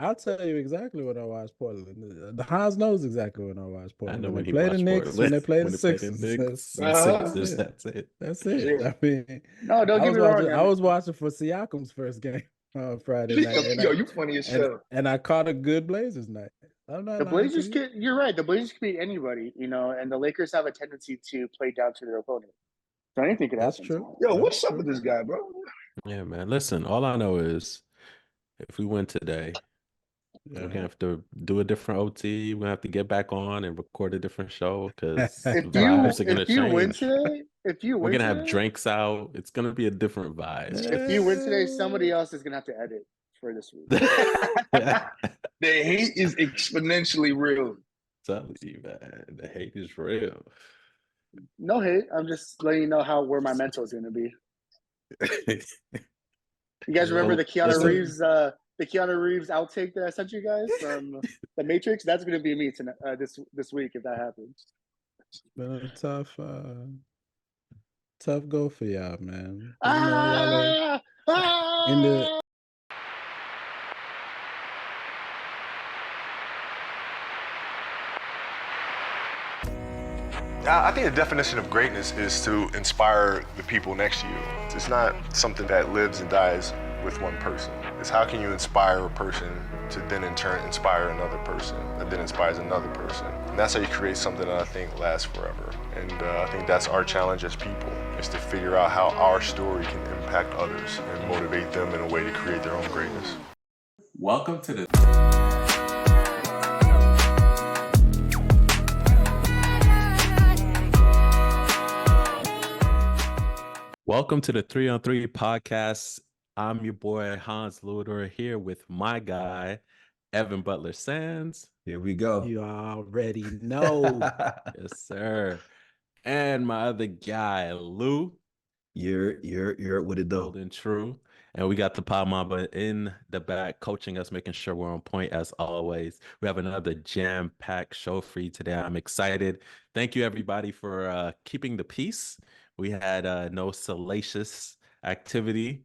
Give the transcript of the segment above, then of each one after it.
I'll tell you exactly what I watched Portland. The Hans knows exactly what I watched I Portland. know When they when he play the watched Knicks, when Portland, they play the when they played the Sixers. Knicks and That's Sixers, it. that's it. That's Yeah. it. I mean, No, don't I get was me watching. wrong. I was watching for Siakam's first game on Friday night, and Yo, you funny as hell. I caught a good Blazers night. I'm not The lying to Blazers you. can. You're right. The Blazers can beat anybody, and the Lakers have a tendency to play down to their opponent. So anything could That's happen. true. Yo, That's what's up true. with this guy, bro? Yeah, man. Listen, all I know is if we win today, we're gonna have to do a different OT. We're gonna have to get back on and record a different show because vibes are gonna If you win change. today, We're gonna have drinks out. It's gonna be a different vibe. if you win today, somebody else is gonna have to edit for this week. The hate is exponentially real. Tell you, man, the hate is real. No hate. I'm just letting you know where my mental is gonna be. You guys remember the Keanu Reeves, outtake that I sent you guys from The Matrix? That's gonna be me tonight, this week if that happens. It's been a tough go for y'all, man. In the I think the definition of greatness is to inspire the people next to you. It's not something that lives and dies with one person. It's how can you inspire a person to then in turn inspire another person that then inspires another person. And that's how you create something that I think lasts forever. And I think that's our challenge as people, is to figure out how our story can impact others and motivate them in a way to create their own greatness. Welcome to the Welcome to the 3-on-3 podcast. I'm your boy Hans Luder here with my guy Evan Butler Sands. Here we go. You already know. Yes, sir. And my other guy Lou. You're with it though. Old and true. And we got the Pod Mamba in the back coaching us, making sure we're on point as always. We have another jam-packed show for you today. I'm excited. Thank you everybody for keeping the peace. We had no salacious activity.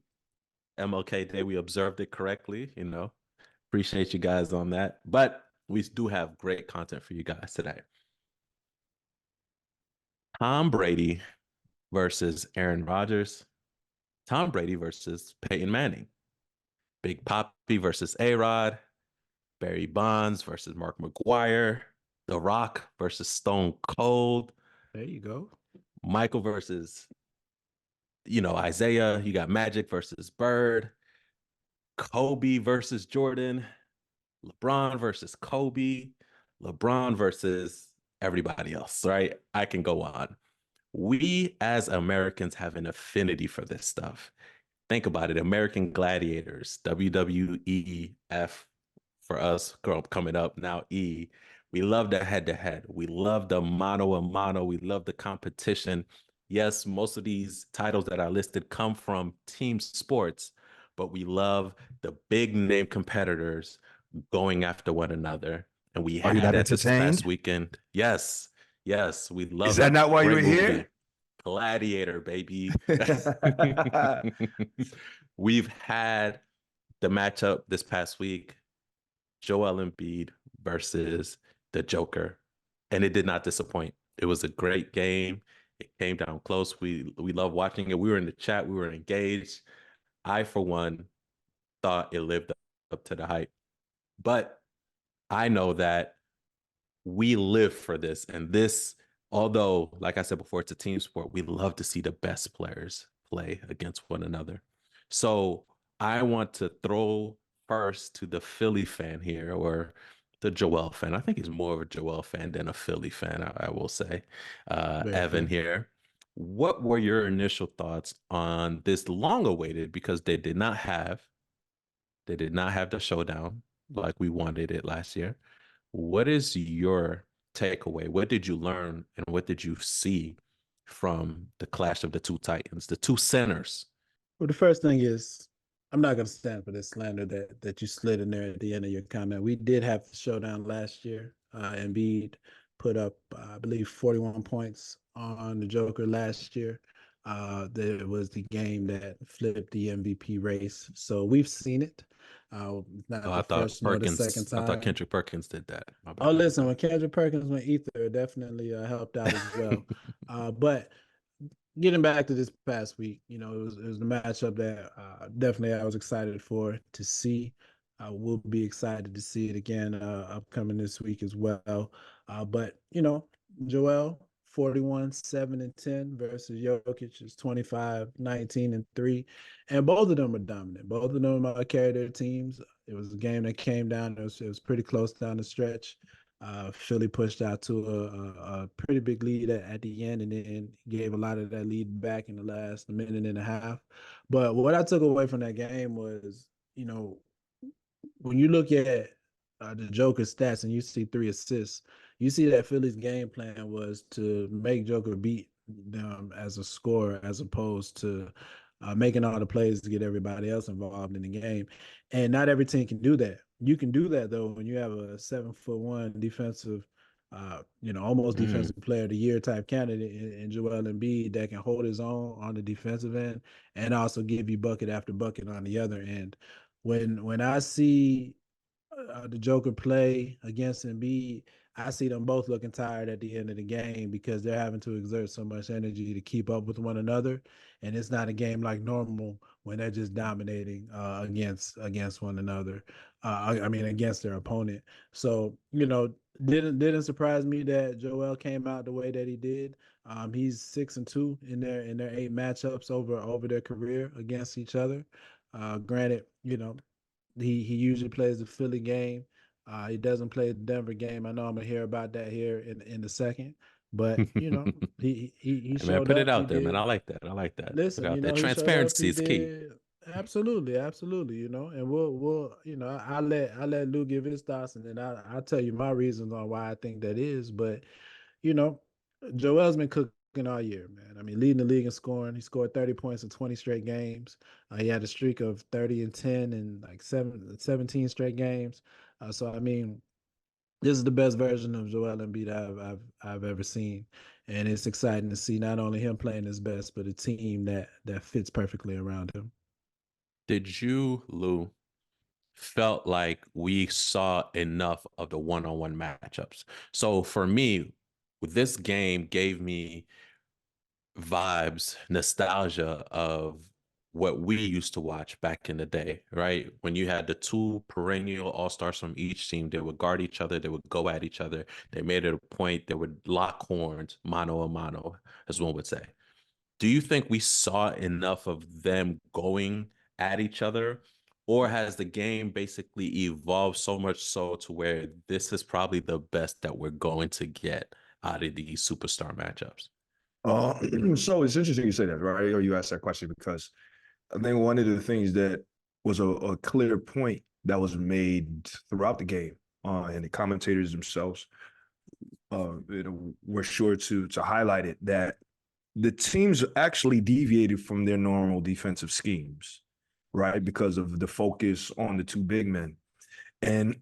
MLK Day, we observed it correctly, Appreciate you guys on that. But we do have great content for you guys today. Tom Brady versus Aaron Rodgers. Tom Brady versus Peyton Manning. Big Papi versus A-Rod. Barry Bonds versus Mark McGwire. The Rock versus Stone Cold. There you go. Michael versus, Isaiah. You got Magic versus Bird. Kobe versus Jordan. LeBron versus Kobe. LeBron versus everybody else, right? I can go on. We as Americans have an affinity for this stuff. Think about it. American Gladiators, WWEF for us coming up now, E. We love the head-to-head. We love the mano-a-mano. We love the competition. Yes, most of these titles that are listed come from team sports, but we love the big name competitors going after one another. And we had that this past weekend. Yes, we love. Is that not why you're here? Gladiator, baby. We've had the matchup this past week, Joel Embiid versus the Joker, and it did not disappoint. It was a great game. It came down close. We love watching it. We were in the chat. We were engaged. I, for one, thought it lived up to the hype. But I know that we live for this, and this, although, like I said before, it's a team sport, we love to see the best players play against one another. So I want to throw first to the Philly fan here, or the Joel fan. I think he's more of a Joel fan than a Philly fan, I will say. Evan here. What were your initial thoughts on this long-awaited, because they did not have the showdown like we wanted it last year. What is your takeaway? What did you learn and what did you see from the clash of the two Titans, the two centers? Well, the first thing is, I'm not going to stand for this slander that you slid in there at the end of your comment. We did have the showdown last year. Embiid put up, I believe, 41 points on the Joker last year. That was the game that flipped the MVP race. So we've seen it. Not Oh, the first nor the second I time. thought Kendrick Perkins did that. My Oh, bad. listen, when Kendrick Perkins went ether, it definitely helped out as well. But getting back to this past week, it was the matchup that definitely I was excited for to see. I will be excited to see it again upcoming this week as well. But Joel 41, 7-10 versus Jokic is 25, 19-3. And both of them are dominant. Both of them carried their teams. It was a game that came down. It was pretty close down the stretch. Philly pushed out to a pretty big lead at the end and then gave a lot of that lead back in the last minute and a half. But what I took away from that game was, when you look at the Joker stats and you see 3 assists, you see that Philly's game plan was to make Joker beat them as a scorer as opposed to making all the plays to get everybody else involved in the game. And not every team can do that. You can do that though when you have a 7'1" defensive, almost defensive player of the year type candidate in Joel Embiid that can hold his own on the defensive end and also give you bucket after bucket on the other end. When I see the Joker play against Embiid, I see them both looking tired at the end of the game because they're having to exert so much energy to keep up with one another, and it's not a game like normal when they're just dominating against one another. Against their opponent. So didn't surprise me that Joel came out the way that he did. He's 6-2 in their 8 matchups over their career against each other. Granted, he usually plays the Philly game. He doesn't play the Denver game. I know I'm gonna hear about that here in the second, but he Hey, showed man, put it up. out there, man. I like that. I like that. Put it Listen, out there. he showed up. Transparency He is key. did absolutely, and we'll I let Lou give his thoughts, and then I'll tell you my reasons on why I think that is. But Joel's been cooking all year, man. I mean, leading the league in scoring. He scored 30 points in 20 straight games. He had a streak of 30 and 10 in like 17 straight games. So I mean, this is the best version of Joel Embiid I've ever seen, and it's exciting to see not only him playing his best, but a team that fits perfectly around him. Did you, Lou, felt like we saw enough of the one-on-one matchups? So for me, this game gave me vibes, nostalgia of what we used to watch back in the day, right? When you had the 2 perennial all-stars from each team, they would guard each other, they would go at each other, they made it a point, they would lock horns, mano a mano, as one would say. Do you think we saw enough of them going at each other, or has the game basically evolved so much so to where this is probably the best that we're going to get out of these superstar matchups? So it's interesting you say that, right? Or you asked that question because I think one of the things that was a clear point that was made throughout the game, and the commentators themselves, were sure to highlight it, that the teams actually deviated from their normal defensive schemes, right? Because of the focus on the 2 big men. And,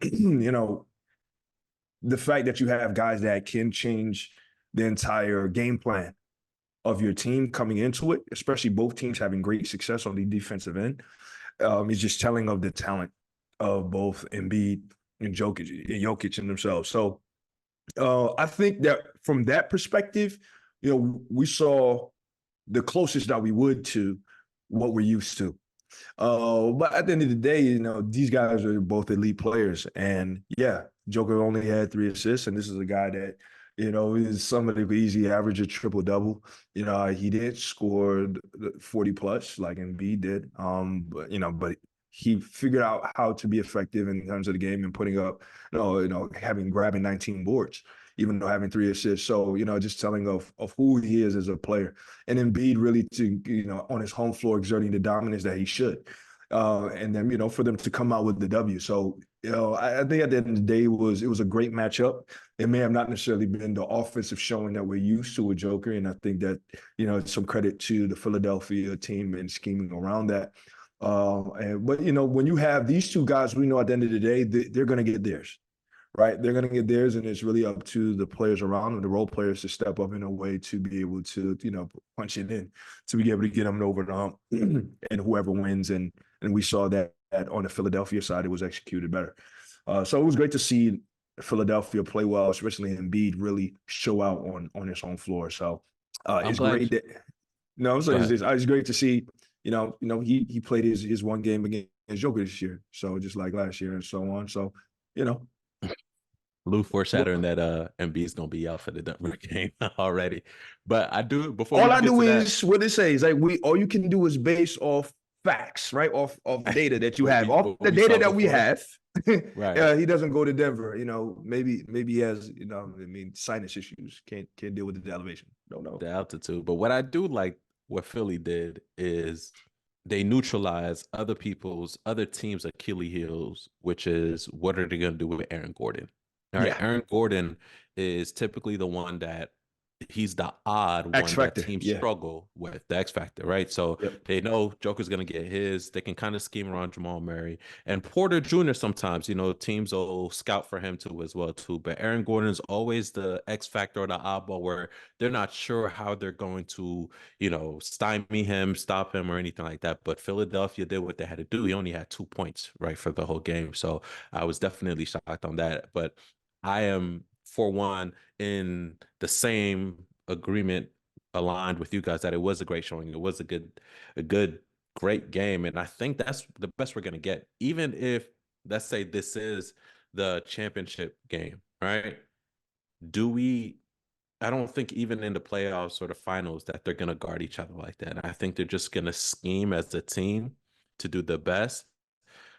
the fact that you have guys that can change the entire game plan of your team coming into it, especially both teams having great success on the defensive end, is just telling of the talent of both Embiid and Jokic in themselves. So I think that from that perspective, we saw the closest that we would to what we're used to. But at the end of the day, these guys are both elite players. And yeah, Joker only had 3 assists, and this is a guy that, is somebody who easy average a triple-double. He didn't score 40 plus like Embiid did. But he figured out how to be effective in terms of the game and putting up, grabbing 19 boards, even though having 3 assists. So, just telling of who he is as a player. And Embiid really on his home floor exerting the dominance that he should. And then, for them to come out with the W. So, I think at the end of the day, it was a great matchup. It may have not necessarily been the offensive showing that we're used to with Joker. And I think that, it's some credit to the Philadelphia team and scheming around that. But when you have these 2 guys, we know at the end of the day, they're going to get theirs. Right, they're going to get theirs, and it's really up to the players around them, the role players, to step up in a way to be able to, punch it in, to be able to get them over the hump, and whoever wins. And we saw that on the Philadelphia side, it was executed better. So it was great to see Philadelphia play well, especially Embiid really show out on his home floor. So it's glad great that it's great to see. He played his one game against Joker this year, so just like last year and so on. So Lou foreshadowing that Embiid's gonna be out for the Denver game already. But I do before all we I get do to is what they say is like all you can do is base off facts, right? Off data that you have, off the data that we have. Right. He doesn't go to Denver. Maybe he has, sinus issues. Can't deal with the elevation. Don't know. The altitude. But what I do like what Philly did is they neutralize other teams' Achilles heels, which is what are they going to do with Aaron Gordon? All right. Yeah. Aaron Gordon is typically the one that he's the odd one that teams struggle with, the X factor, right? So they know Joker's going to get his. They can kind of scheme around Jamal Murray and Porter Jr. Sometimes, teams will scout for him too as well too. But Aaron Gordon is always the X factor or the oddball where they're not sure how they're going to, stymie him, stop him, or anything like that. But Philadelphia did what they had to do. He only had 2 points, right, for the whole game. So I was definitely shocked on that. But I am, for one, in the same agreement, aligned with you guys that it was a great showing. It was a great game. And I think that's the best we're going to get. Even if, let's say this is the championship game, right? I don't think even in the playoffs or the finals that they're going to guard each other like that. I think they're just going to scheme as a team to do the best.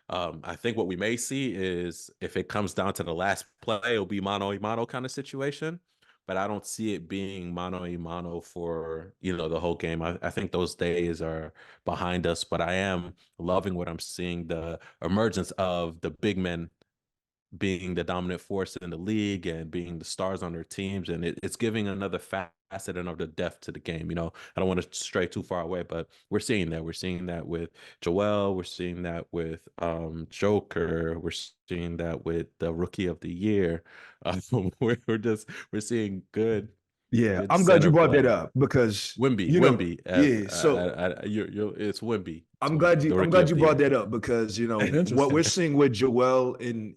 I think what we may see is if it comes down to the last play, it'll be mano-a-mano kind of situation. But I don't see it being mano-a-mano for, the whole game. I think those days are behind us, but I am loving what I'm seeing, the emergence of the big men being the dominant force in the league and being the stars on their teams. And it's giving another facet and another depth to the game. I don't want to stray too far away, but we're seeing that. We're seeing that with Joel. We're seeing that with Joker. We're seeing that with the Rookie of the Year. We're seeing good. Yeah, good I'm glad you brought play. that up because Wemby. It's Wemby. I'm glad you brought that up because what we're seeing with Joel and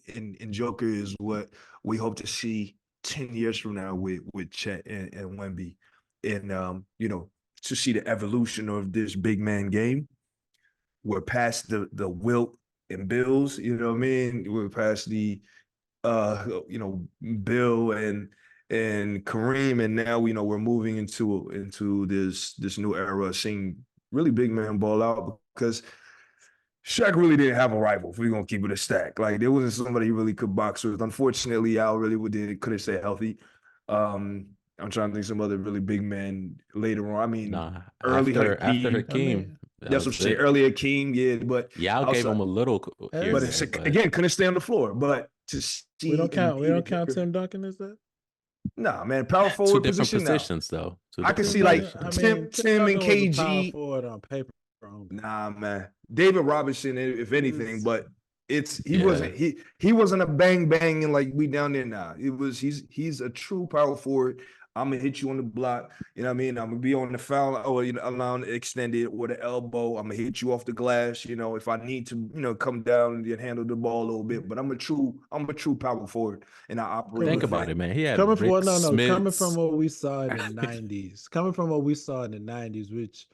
Joker is what we hope to see 10 years from now with Chet and Wemby, and to see the evolution of this big man game. We're past the Wilt and Bills, We're past the Bill and Kareem, and now we're moving into this new era, seeing really big man ball out because Shaq really didn't have a rival. If we're gonna keep it a stack, like there wasn't somebody he really could box with. Unfortunately, Al really couldn't stay healthy. I'm trying to think some other really big men later on. I mean, early after Hakeem. That's what I'm saying. Early Hakeem, but Al gave him a little. But again, couldn't stay on the floor. But to see, we don't count Tim Duncan as that. Nah, man, power forward two different positions though. I can see like Tim and KG. Forward on paper. Nah, man, David Robinson, if anything, but he wasn't a bang and like we down there now. He's a true power forward. I'm gonna hit you on the block. You know what I mean? I'm gonna be on the foul or allowing extended or the elbow. I'm gonna hit you off the glass. If I need to, come down and handle the ball a little bit. But I'm a true power forward, and I operate. Think about it, man. He had coming from what we saw in the '90s. Coming from what we saw in the '90s, which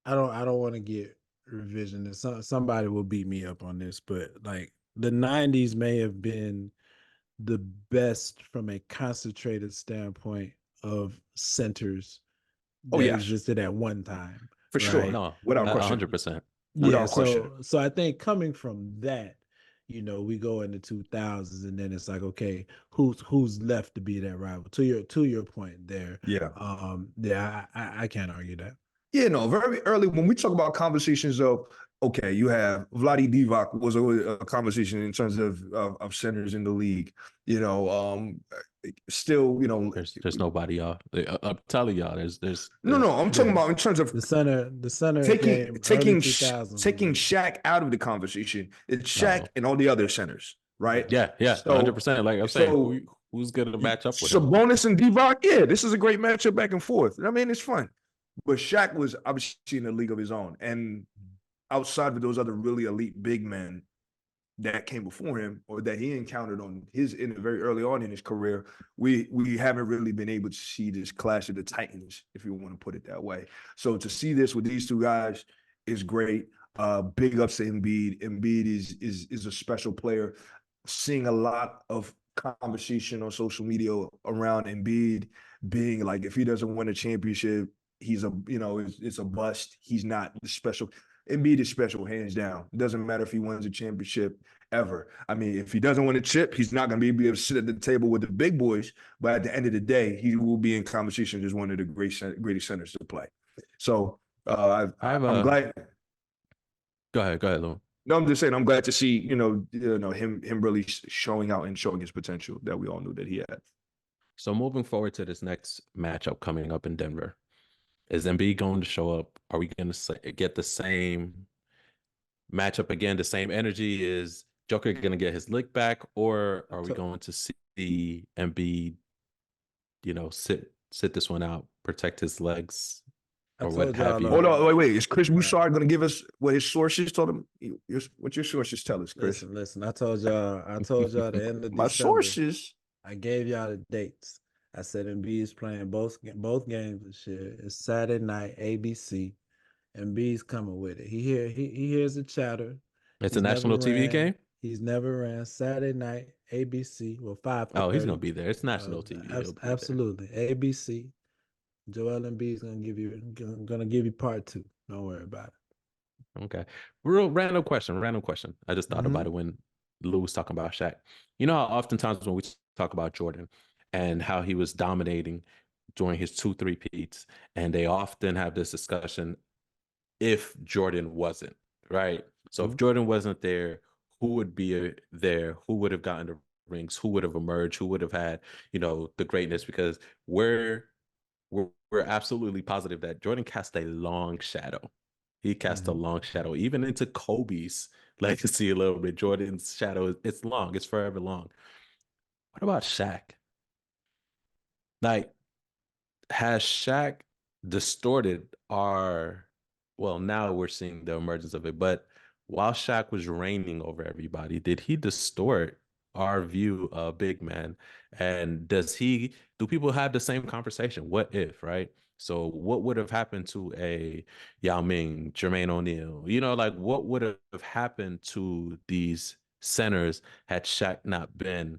I don't want to get revisionist. Somebody will beat me up on this, but like the '90s may have been the best from a concentrated standpoint of centers existed at one time. For sure. No, without question. 100%. Without question. So I think coming from that, we go into 2000s and then it's like, okay, who's left to be that rival? To your point there. Yeah. I can't argue that. Yeah, no, very early when we talk about conversations of, okay, you have Vlade Divac was a conversation in terms of centers in the league. Still, there's nobody, y'all. I'm telling y'all, there's no. I'm talking about in terms of the center taking taking Shaq out of the conversation. It's Shaq and all the other centers, right? Yeah, 100%. Like I'm saying, who's gonna match up with Sabonis and Divac? Yeah, this is a great matchup back and forth. I mean, it's fun. But Shaq was obviously in a league of his own, and outside of those other really elite big men that came before him or that he encountered in very early on in his career, we haven't really been able to see this clash of the Titans, if you want to put it that way. So to see this with these two guys is great. Big ups to Embiid. Embiid is a special player. Seeing a lot of conversation on social media around Embiid being like, if he doesn't win a championship, he's it's a bust. He's not special. Embiid is special, hands down. It doesn't matter if he wins a championship ever. I mean, if he doesn't win a chip, he's not going to be able to sit at the table with the big boys. But at the end of the day, he will be in conversation as one of the greatest centers to play. So I'm glad. Go ahead, Lou. No, I'm just saying I'm glad to see him really showing out and showing his potential that we all knew that he had. So moving forward to this next matchup coming up in Denver. Is Embiid going to show up? Are we going to get the same matchup again, the same energy? Is Joker going to get his lick back, or are we going to see Embiid, sit this one out, protect his legs, or what have you? Hold on, wait. Is Chris Broussard going to give us what his sources told him? What your sources tell us, Chris? Listen. I told y'all the end of my December, sources. I gave y'all the dates. I said Embiid's playing both games this year. It's Saturday night, ABC. Embiid's coming with it. He hears the chatter. It's a national TV game? He's never ran. Saturday night, ABC. Well, 5. Oh, he's going to be there. It's national TV. Absolutely. ABC. Joel Embiid's going to give you part 2. Don't worry about it. Okay. Real random question. I just thought about it when Lou was talking about Shaq. You know how oftentimes when we talk about Jordan and how he was dominating during his 2 3-peats, and they often have this discussion if Jordan wasn't, right? So if Jordan wasn't there, who would be there? Who would have gotten the rings? Who would have emerged? Who would have had, the greatness? Because we're absolutely positive that Jordan cast a long shadow. He cast a long shadow, even into Kobe's legacy a little bit. Jordan's shadow, it's long. It's forever long. What about Shaq? Like, has Shaq distorted now we're seeing the emergence of it, but while Shaq was reigning over everybody, did he distort our view of big man? And do people have the same conversation? What if, right? So what would have happened to a Yao Ming, Jermaine O'Neal? What would have happened to these centers had Shaq not been,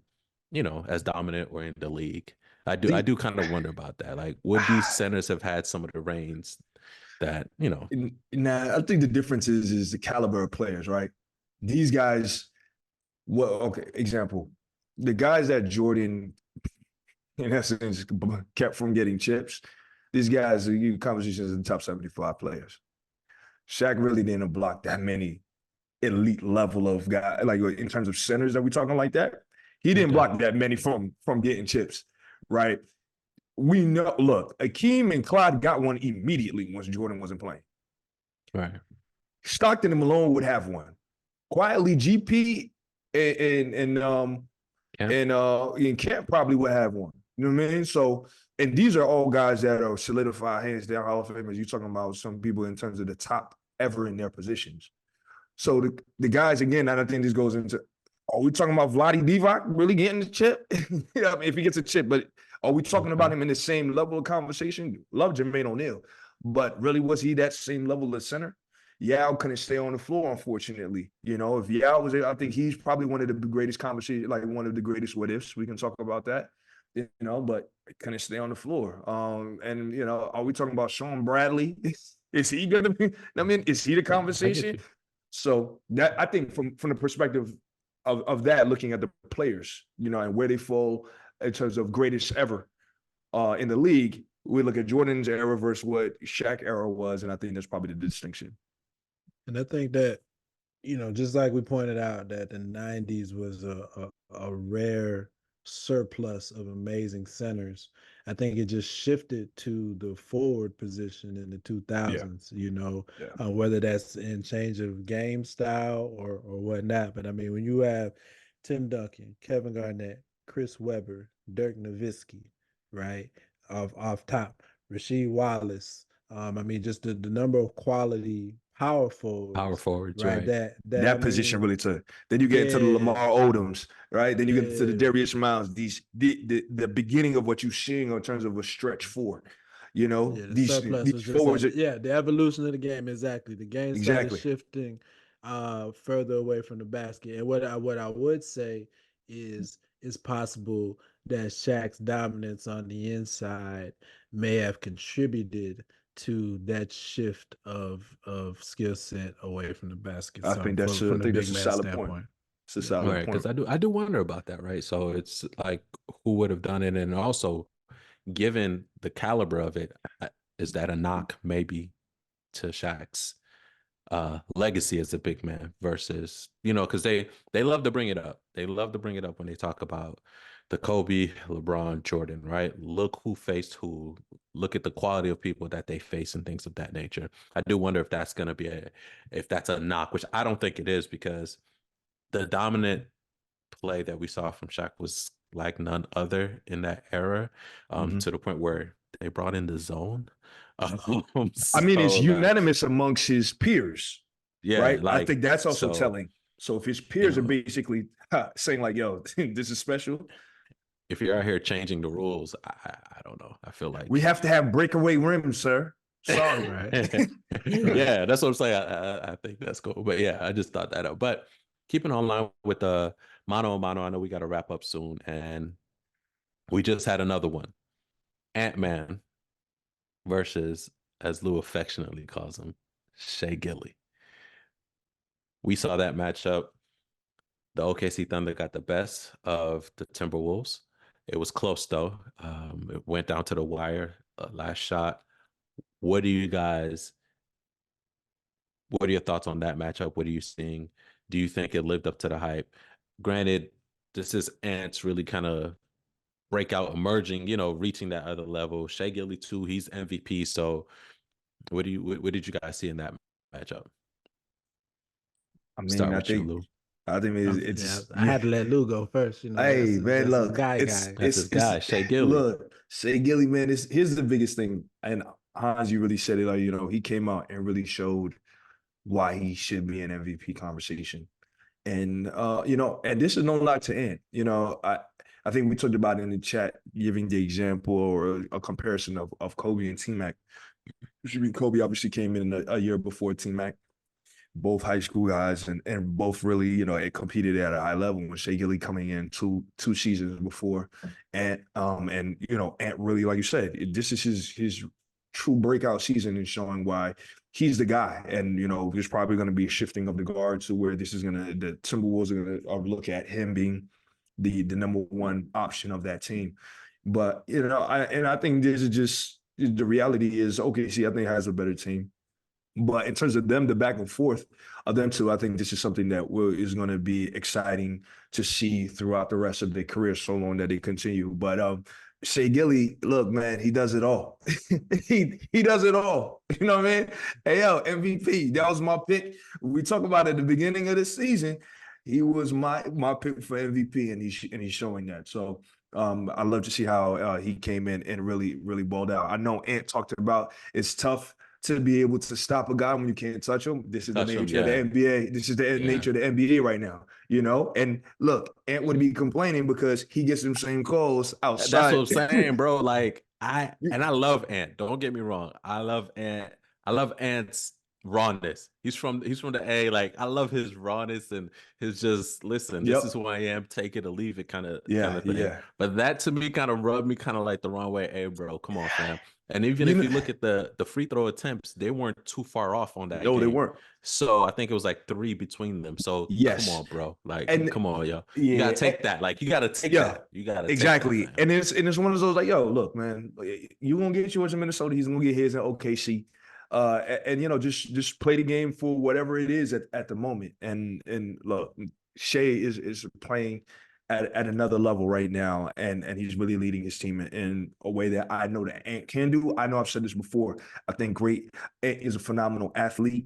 as dominant or in the league? I do kind of wonder about that. Like, would these centers have had some of the reigns that, Nah, I think the difference is the caliber of players, right? These guys, example, the guys that Jordan, in essence, kept from getting chips, these guys are conversations in the top 75 players. Shaq really didn't block that many elite level of guys, like in terms of centers that we're talking like that. He didn't block that many from getting chips, right? We know, look, Akeem and Clyde got one immediately once Jordan wasn't playing. Right. Stockton and Malone would have one. Quietly, GP and Camp probably would have one. You know what I mean? So, and these are all guys that are solidified, hands down Hall of Famers. You're talking about some people in terms of the top ever in their positions. So the guys, again, I don't think this goes into, are we talking about Vlade Divac really getting the chip? If he gets a chip, but are we talking about him in the same level of conversation? Love Jermaine O'Neal, but really was he that same level of center? Yao couldn't stay on the floor, unfortunately. If Yao was there, I think he's probably one of the greatest conversations, like one of the greatest what ifs. We can talk about that, but couldn't stay on the floor. Are we talking about Sean Bradley? Is he going to be? Is he the conversation? So that, I think from the perspective of that, looking at the players, and where they fall in terms of greatest ever in the league, we look at Jordan's era versus what Shaq era was, and I think that's probably the distinction. And I think that, just like we pointed out that the 90s was a rare surplus of amazing centers, I think it just shifted to the forward position in the 2000s, whether that's in change of game style or whatnot. But I mean, when you have Tim Duncan, Kevin Garnett, Chris Webber, Dirk Nowitzki, right, off top, Rasheed Wallace, just the number of quality power forwards. Power forwards, right? right? That I position mean, really took. Then you get into the Lamar yeah, Odoms, right? Then you get into the yeah. Darius Miles. The beginning of what you're seeing in terms of a stretch forward. You know, Yeah, the these surplus was these just forwards. the evolution of the game, exactly. The game started Exactly. shifting further away from the basket. And what I would say is it's possible that Shaq's dominance on the inside may have contributed to that shift of skill set away from the basket. I So think that's from the big a man solid point. standpoint. It's a Yeah. solid Right, point. because I do wonder about that, right? So it's like who would have done it, and also given the caliber of it, is that a knock maybe to Shaq's legacy as a big man versus, because they love to bring it up. They love to bring it up when they talk about the Kobe, LeBron, Jordan, right? Look who faced who. Look at the quality of people that they face and things of that nature. I do wonder if that's going to be if that's a knock, which I don't think it is, because the dominant play that we saw from Shaq was like none other in that era, Mhm. to the point where they brought in the zone. I mean, it's So, unanimous amongst his peers, yeah, right? I like think that's also so, telling. So if his peers are know, basically saying like, "Yo, this is special," if you're out here changing the rules, I don't know. I feel like we have to have breakaway rims, sir. Sorry. Right. yeah, that's what I'm saying. I think that's cool. But yeah, I just thought that up. But keeping online with the mano a mano, I know we got to wrap up soon, and we just had another one. Ant-Man versus, as Lou affectionately calls him, Shea Gilly. We saw that matchup. The OKC Thunder got the best of the Timberwolves. It was close, though. It went down to the wire, last shot. What are your thoughts on that matchup? What are you seeing? Do you think it lived up to the hype? Granted, this is Ant's really kind of breakout emerging, reaching that other level. Shea Gilly too, he's MVP. So what did you guys see in that matchup? I mean, Start with you, Lou. I think it's. I had to let Lou go first. Hey, that's man, his look, guy. That's his guy, Shea Gilly. Look, Shea Gilly, man, here's the biggest thing. And Hans, you really said it. Like, he came out and really showed why he should be in MVP conversation. And and this is no knock to Ant. I think we talked about it in the chat, giving the example or a comparison of Kobe and T-Mac. Kobe obviously came in a year before T-Mac. Both high school guys and both really, it competed at a high level. When Shea Gilly coming in two seasons before, and Ant really, like you said, this is his true breakout season and showing why he's the guy. And there's probably going to be a shifting of the guards to where the Timberwolves are going to look at him being the number one option of that team. But I think this is just the reality is OKC I think has a better team. But in terms of them, the back and forth of them two, I think this is something that is going to be exciting to see throughout the rest of their career, so long that they continue. But Shea Gilly, look, man, he does it all. he does it all. You know what I mean? Hey, yo, MVP. That was my pick. We talked about it at the beginning of the season. He was my pick for MVP, and he's showing that. So I love to see how he came in and really, really balled out. I know Ant talked about it's tough to be able to stop a guy when you can't touch him. This is the nature of the NBA. This is the nature of the NBA right now, And look, Ant would be complaining because he gets them same calls outside. That's what I'm saying, bro. Like I love Ant. Don't get me wrong. I love Ant. I love Ant's rawness. He's from the A. Like I love his rawness and his just listen. This is who I am. Take it or leave it, kind of thing. Yeah. But that to me kind of rubbed me kind of like the wrong way. Hey, bro, come on, fam. And even if you look at the free throw attempts, they weren't too far off on that. No, game. They weren't. So I think it was like 3 between them. So yes. Come on, bro. Like, come on, yo. Yeah, you gotta take that. Like, you gotta take that. You gotta exactly. Take that, and it's one of those like, yo, look, man, you gonna get yours in Minnesota. He's gonna get his in OKC. And just play the game for whatever it is at the moment. And look, Shea is playing at another level right now, and he's really leading his team in a way that I know that Ant can do. I know I've said this before. I think Ant is a phenomenal athlete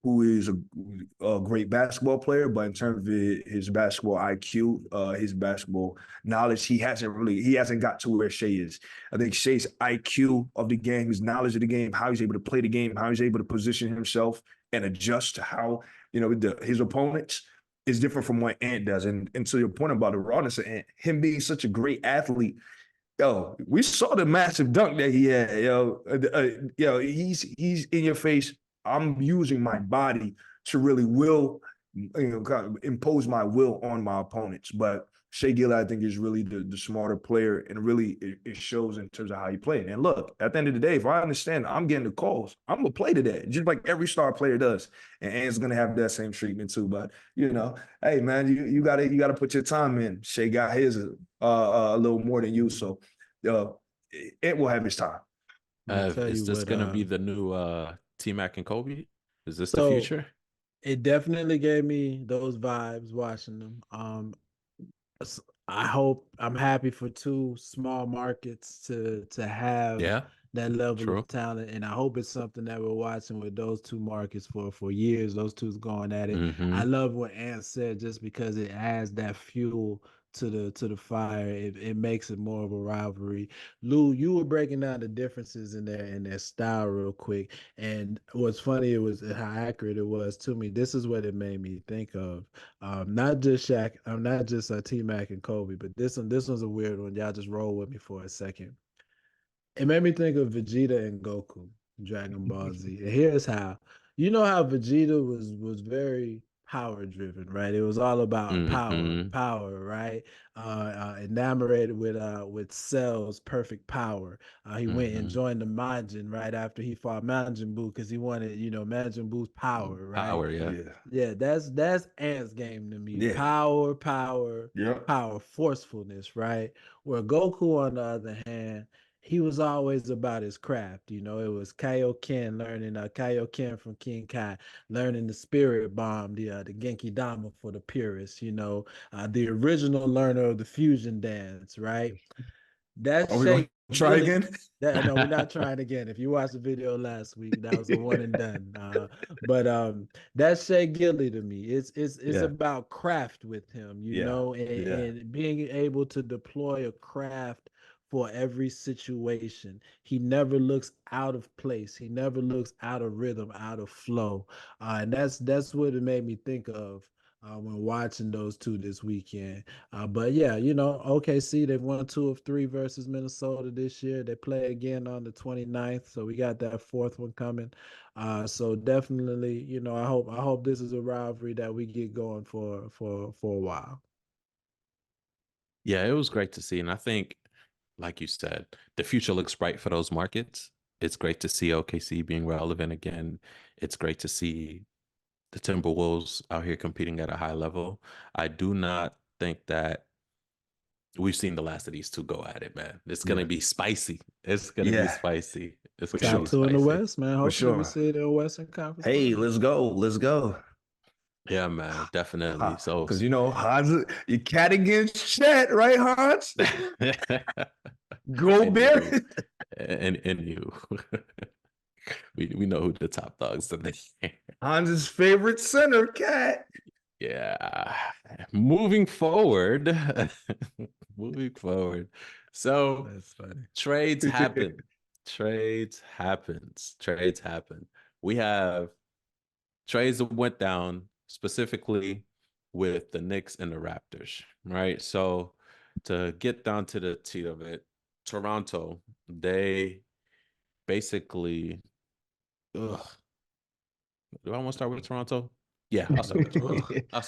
who is a great basketball player, but in terms of his basketball IQ, his basketball knowledge, he hasn't got to where Shea is. I think Shea's IQ of the game, his knowledge of the game, how he's able to play the game, how he's able to position himself and adjust to how, his opponents is different from what Ant does. And to your point about the rawness of Ant, him being such a great athlete, yo, we saw the massive dunk that he had, he's in your face. I'm using my body to really kind of impose my will on my opponents. But Shea Gillis, I think, is really the smarter player, and really it shows in terms of how he played. And look, at the end of the day, if I understand I'm getting the calls, I'm gonna play to that, just like every star player does. And Ant's gonna have that same treatment too. But hey man, you gotta put your time in. Shea got his a little more than you, so it will have his time. Is this gonna be the new T-Mac and Kobe? Is this the So- future? It definitely gave me those vibes watching them. I'm happy for two small markets to have Yeah. that level True. of talent, and I hope it's something that we're watching with those two markets for years. Those two's going at it. Mhm. I love what Ant said, just because it adds that fuel to the fire. It makes it more of a rivalry. Lou, you were breaking down the differences in their style real quick, and what's funny, it was how accurate it was to me. This is what it made me think of. Not just Shaq, not just T-Mac and Kobe, but this one's a weird one. Y'all just roll with me for a second. It made me think of Vegeta and Goku, Dragon Ball Z. And here's how. You know how Vegeta was very power driven, right? It was all about Mhm. power, right? Enamored with Cell's perfect power. He went and Mhm. joined the Majin right after he fought Majin Buu, because he wanted, Majin Buu's power, right? Power, yeah. Yeah, that's Ant's game to me. Yeah. Power, Yeah. forcefulness, right? Where Goku, on the other hand, he was always about his craft. It was Kaioken, learning Kaioken from King Kai, learning the Spirit Bomb, the Genki Dama for the purists. The original learner of the fusion dance, right? That's Are we gonna Shea try Gillis. again? No, we're not trying again. If you watched the video last week, that was a one and done. But that's Shea Gillis to me. It's Yeah. about craft with him, Yeah. and being able to deploy a craft for every situation. He never looks out of place. He never looks out of rhythm, out of flow. And that's what it made me think of when watching those two this weekend. But yeah, OKC, they've won 2 of 3 versus Minnesota this year. They play again on the 29th, so we got that fourth one coming. So definitely, I hope this is a rivalry that we get going for a while. Yeah, it was great to see. And I think, like you said, the future looks bright for those markets. It's great to see OKC being relevant again. It's great to see the Timberwolves out here competing at a high level. I do not think that we've seen the last of these two go at it, man. It's gonna be spicy. It's gonna be spicy. It's For gonna Top be two in the spicy. West, man. Hopefully sure. we see it in the Western Conference. Hey, let's go. Let's go. Yeah, man, definitely. So Because Hans, you cat against Chet, right, Hans? Go And Bear. and you. we know who the top dogs are. Hans's favorite center, Cat. Yeah. Moving forward. So That's funny. trades happen. Trades happen. We have trades that went down specifically with the Knicks and the Raptors, right? So to get down to the teeth of it, Toronto, they basically, do I want to start with Toronto? Yeah, I'll start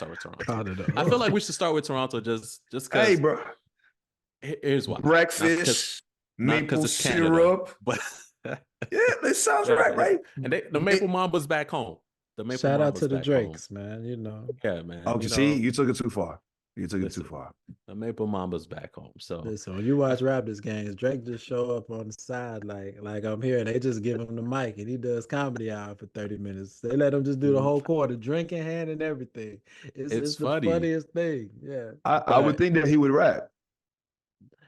with Toronto. I feel like we should start with Toronto just because. Hey, bro. Here's why. Breakfast, Not 'cause maple it's Canada, syrup. but Yeah, that sounds right? And the Maple Mamba's back home. The Maple Shout out Mamba's to the back home. Drakes, man. Yeah, man. Oh, you see, know, you took it too far. You took it Listen. too far. the Maple Mamba's back home. So Listen, when you watch Raptors games, Drake just show up on the side like I'm here. They just give him the mic and he does comedy hour for 30 minutes. They let him just do the whole quarter, drink in hand and everything. It's the funny. funniest thing. Yeah. I would think that he would rap.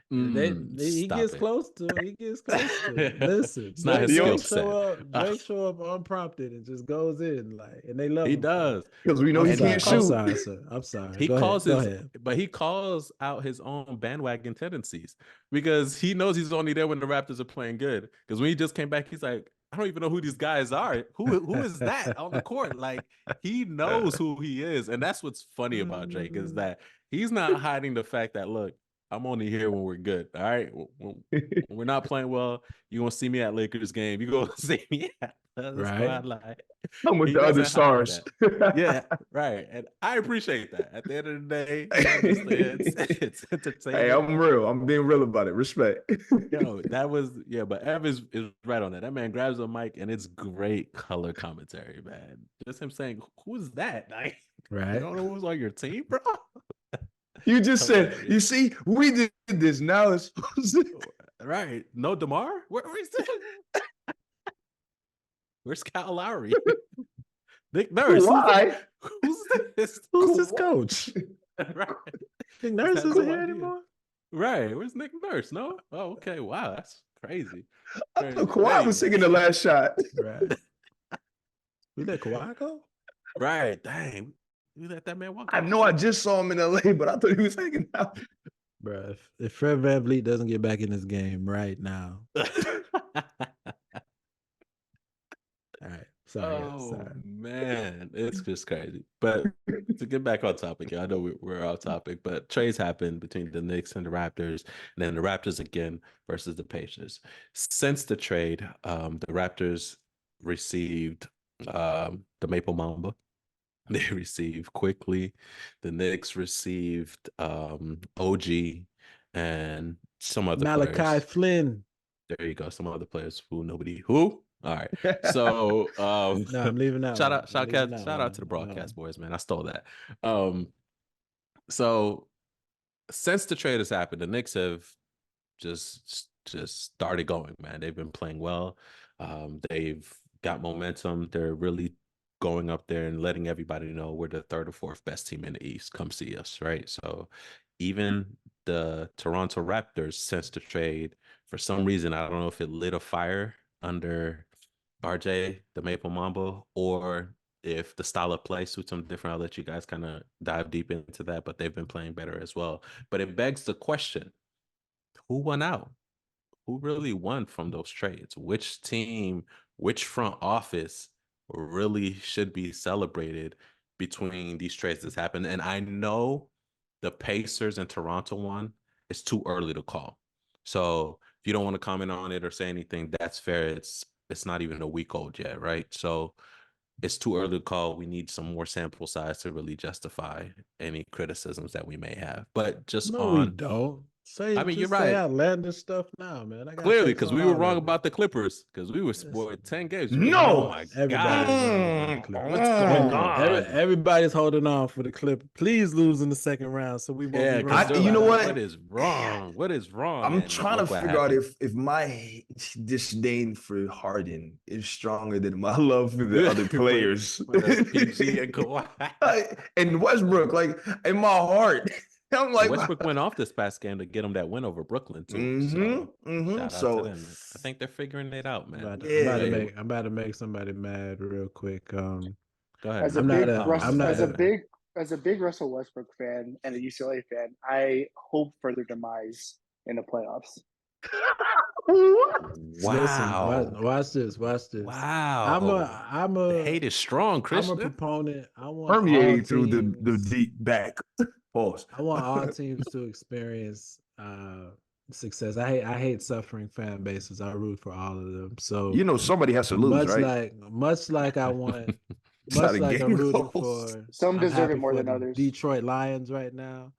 He stop gets it. close to it. He gets close to it. Listen, It's not his Drake skill set. Drake show up unprompted and just goes in and they love He him for it. does. Because we know I'm he sorry, can't I'm shoot. sorry, sir. I'm sorry. He Go calls ahead. but he calls out his own bandwagon tendencies because he knows he's only there when the Raptors are playing good. Because when he just came back, he's like, I don't even know who these guys are. Who is that on the court? Like, he knows who he is. And that's what's funny about Drake is that he's not hiding the fact that, look, I'm only here when we're good. All right. When we're not playing well, you're gonna see me at Lakers game. You're gonna see me at the Right. squad line. I'm with He the other doesn't hide stars. Yeah, right. And I appreciate that. At the end of the day, he understands it's entertainment. Hey, I'm real. I'm being real about it. Respect. Yo, that was but Ev is right on that. That man grabs a mic and it's great color commentary, man. Just him saying, "Who's that?" Like, you Right. don't know who's on your team, bro. You just said, Hilarious. you see, we did this. Now it's Right? No Demar. Where's that? Where's Kyle Lowry? Nick Nurse. why? Who's this? Who's this coach? Right. Nick Nurse had isn't no here idea. anymore. Right. Where's Nick Nurse? No? Oh, okay. Wow, that's crazy. I thought Kawhi was taking the last shot. Right. We let Kawhi go? Right. Dang. We let that man walk. I out. know I just saw him in LA, but I thought he was hanging out. Bruh, if Fred VanVleet doesn't get back in this game right now. All right. Sorry. Oh Sorry. man, it's just crazy. But to get back on topic, I know we're off topic, but trades happened between the Knicks and the Raptors, and then the Raptors again versus the Pacers. Since the trade, the Raptors received the Maple Mamba. They received Quickly. The Knicks received OG and some other Malachi players. Flynn. There you go. Some other players who. All right. So No, I'm leaving that shout one. out, shout I'm leaving out, that shout one. out to the broadcast boys, man. I stole that. So since the trade has happened, the Knicks have just started going, man. They've been playing well. They've got momentum. They're really going up there and letting everybody know we're the third or fourth best team in the East. Come see us, right? So even the Toronto Raptors, since the trade, for some reason, I don't know if it lit a fire under RJ, the Maple Mamba, or if the style of play suits them different. I'll let you guys kind of dive deep into that, but they've been playing better as well. But it begs the question, who won out? Who really won from those trades? Which team, which front office really should be celebrated between these trades that's happened? And I know the Pacers and Toronto one is too early to call. So if you don't want to comment on it or say anything, that's fair. It's not even a week old yet, right? So it's too early to call. We need some more sample size to really justify any criticisms that we may have. But just No, we on don't. Say, I mean, you're just say right. outlandish stuff now, man. I got Clearly, takes because on we were all wrong of it. about the Clippers, because we were Listen. spoiled 10 games. No! Oh my Everybody's wrong God. about the Clippers. What's going Every- on? Everybody's holding on for the Clippers. Please lose in the second round so we won't Yeah, be because wrong. they're you know like, what? what is wrong? What is wrong? I'm And trying to look what figure out happened. if my disdain for Harden is stronger than my love for the other players. For the PG and Kawhi. And Westbrook, like in my heart, I'm like Westbrook went off this past game to get him that win over Brooklyn too. So shout out So to them. I think they're figuring it out, man. I'm about to make somebody mad real quick. Go ahead. As a I'm big not a- Russ- I'm not as a a- big as a big Russell Westbrook fan and a UCLA fan, I hope for their demise in the playoffs. Wow. Listen, watch this. Watch this. Wow. I'm The a hate is strong, I'm a Christian. proponent. I want all permeate through the teams- deep back. Pause. I want all teams to experience success. I hate suffering fan bases. I root for all of them. So You know somebody has to lose, right? much like I want, That's how much the like I'm game rooting goes. for. Some I'm deserve it happy more for than the others. Detroit Lions right now.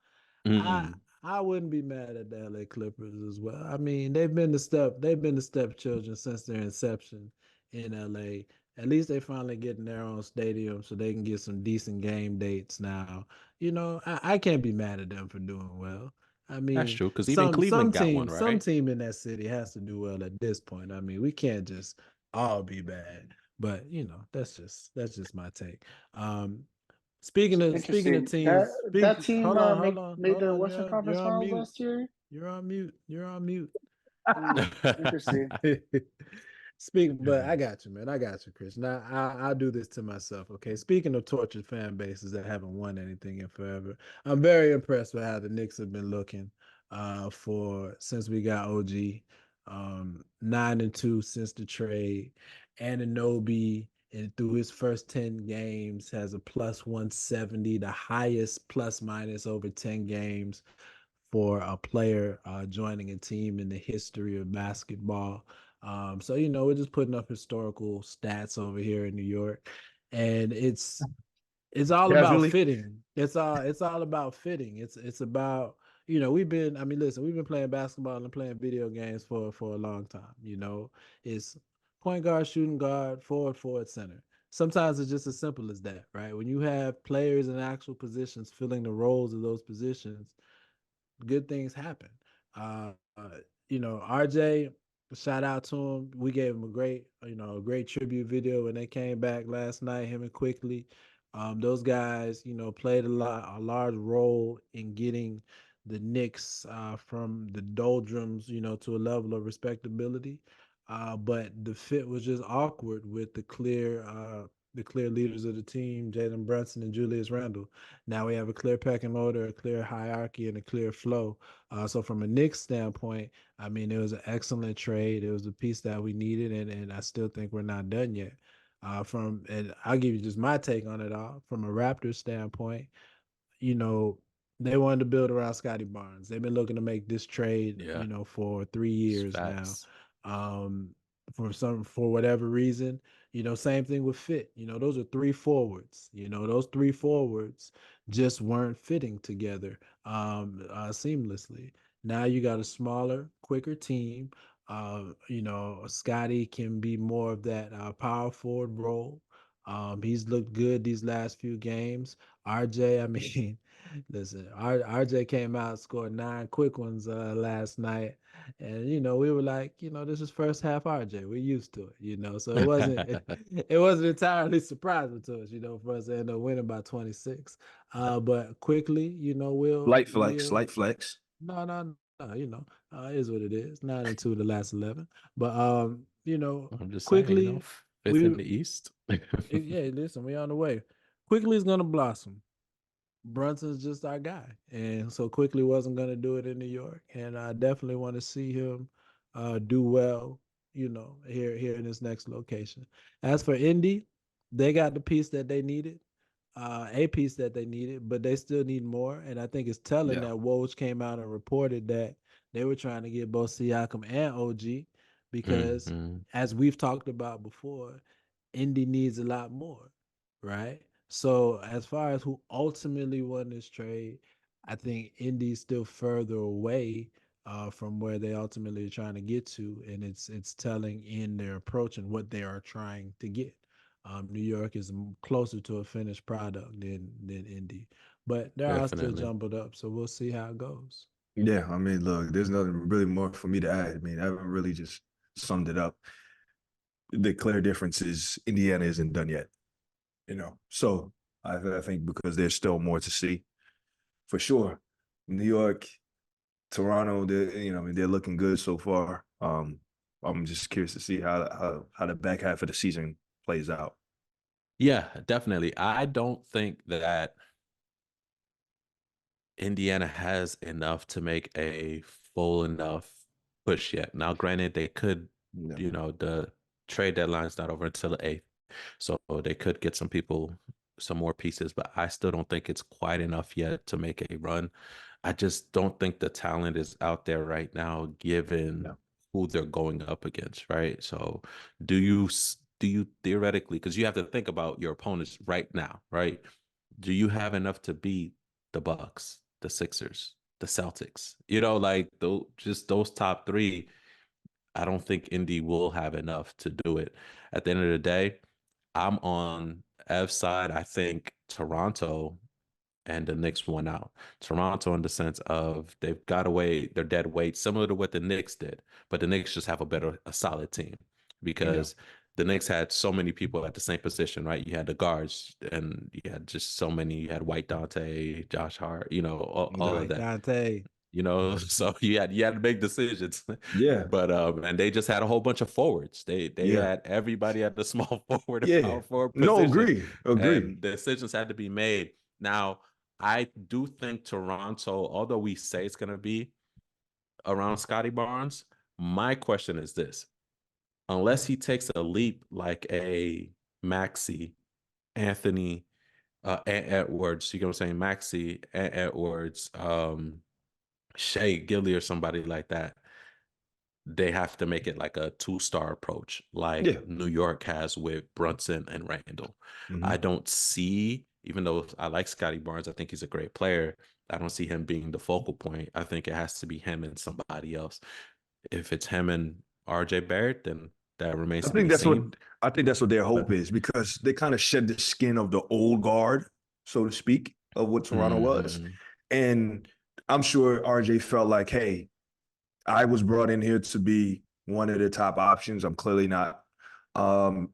Mm-mm. I wouldn't be mad at the LA Clippers as well. I mean, they've been the stepchildren since their inception in LA. At least they finally getting their own stadium so they can get some decent game dates now. You know, I can't be mad at them for doing well. I mean, That's true, 'cause even Cleveland got one, Some right? team in that city has to do well at this point. I mean, we can't just all be bad. But you know, that's just my take. Speaking of Interesting. teams, That team hold on, made the hold on, Western Conference you're on Finals mute. last year. You're on mute. You're on mute. Interesting. But I got you, man. I got you, Chris. Now I'll do this to myself. Okay. Speaking of tortured fan bases that haven't won anything in forever, I'm very impressed with how the Knicks have been looking since we got OG. 9-2 since the trade. Anunoby, and through his first 10 games, has a plus 170, the highest plus minus over 10 games for a player joining a team in the history of basketball. So, we're just putting up historical stats over here in New York. And it's all about Casually. fitting. It's all about fitting. It's about, we've been playing basketball and playing video games for a long time. It's point guard, shooting guard, forward, center. Sometimes it's just as simple as that, right? When you have players in actual positions filling the roles of those positions, good things happen. RJ, shout out to him. We gave him a great tribute video when they came back last night, him and Quickly. Those guys, played a large role in getting the Knicks from the doldrums, to a level of respectability. But the fit was just awkward with the clear leaders of the team, Jalen Brunson and Julius Randle. Now we have a clear pecking order, a clear hierarchy, and a clear flow. So from a Knicks standpoint, I mean, it was an excellent trade. It was a piece that we needed, and I still think we're not done yet. And I'll give you just my take on it all. From a Raptors standpoint, they wanted to build around Scotty Barnes. They've been looking to make this trade, Yeah. for 3 years now. Facts. For whatever reason, same thing with fit. Those are 3 forwards. Those 3 forwards just weren't fitting together seamlessly. Now you got a smaller, quicker team. Scotty can be more of that power forward role. He's looked good these last few games. RJ, I mean, listen, RJ came out, scored 9 quick ones last night. And we were like, this is first half RJ. We're used to it, so it wasn't it wasn't entirely surprising to us, for us to end up winning by 26. But quickly, Light flex. No, it is what it is. 9-2 the last 11. But I'm just quickly, saying, fifth in the East. yeah, listen, we on the way. Quickly is gonna blossom. Brunson's just our guy, and so Quickly wasn't gonna do it in New York, and I definitely want to see him do well, here in this next location. As for Indy, they got the piece that they needed, a piece that they needed, but they still need more. And I think it's telling that Woj came out and reported that they were trying to get both Siakam and OG because, as we've talked about before, Indy needs a lot more, right? So as far as who ultimately won this trade, I think Indy's still further away from where they ultimately are trying to get to, and it's telling in their approach and what they are trying to get. New York is closer to a finished product than Indy, but their odds still Definitely. jumbled up. So we'll see how it goes. Yeah, I mean, look, there's nothing really more for me to add. I mean, I haven't really just summed it up. The clear difference is Indiana isn't done yet, So I think because there's still more to see, for sure. New York, Toronto, they're looking good so far. I'm just curious to see how the back half of the season plays out. Yeah, definitely. I don't think that Indiana has enough to make a full enough push yet. Now, granted, they could, the trade deadline's not over until the 8th. So they could get some more pieces, but I still don't think it's quite enough yet to make a run. I just don't think the talent is out there right now, given who they're going up against, right? So do you theoretically, because you have to think about your opponents right now, right? Do you have enough to beat the Bucks, the Sixers, the Celtics? Just those top 3. I don't think Indy will have enough to do it. At the end of the day, I'm on Ev's side. I think Toronto and the Knicks won out. Toronto in the sense of they've got away their dead weight, similar to what the Knicks did, but the Knicks just have a solid team because the Knicks had so many people at the same position, right? You had the guards and you had just so many. You had White Dante, Josh Hart, all of that. Dante. So you had to make decisions. Yeah. But and they just had a whole bunch of forwards. They had everybody at the small forward and power forward position. No, agree. And decisions had to be made. Now, I do think Toronto, although we say it's going to be around Scotty Barnes, My question is this: unless he takes a leap like a Maxey, Anthony, Edwards, you know what I'm saying? Maxey, Edwards, Shea Gilly, or somebody like that, they have to make it like a 2-star approach, like Yeah. New York has with Brunson and Randall. Mhm. I don't see, even though I like Scotty Barnes, I think he's a great player, I don't see him being the focal point. I think it has to be him and somebody else. If it's him and RJ Barrett, then that remains I to be think that's seen. what I think that's what their hope is, because they kind of shed the skin of the old guard, so to speak, of what Toronto was. Mhm. And I'm sure RJ felt like, hey, I was brought in here to be one of the top options. I'm clearly not. And